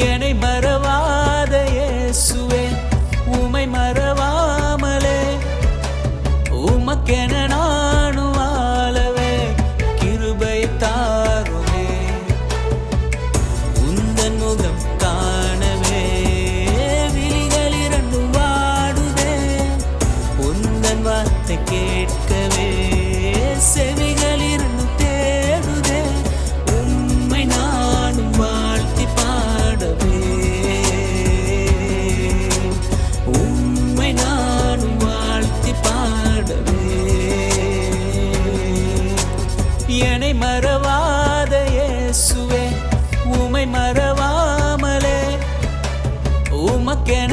என்னை மறவாத இயேசுவே உமை மறவாமலே உமக்கென நானும் வாழவே கிருபை தாருமே உந்தன் முகம் காணவே விழிகள் இரண்டும் வாடுதே உந்தன் வார்த்தை கேட்கவே செவிகள் இரண்டும் தேடுதே உம்மை நானும் வாழ்த்தி பாடவே உம்மை நானும் வாழ்த்தி பாடவே என்னை மறவாத இயேசுவே உமை மறவாமலே உமக்கென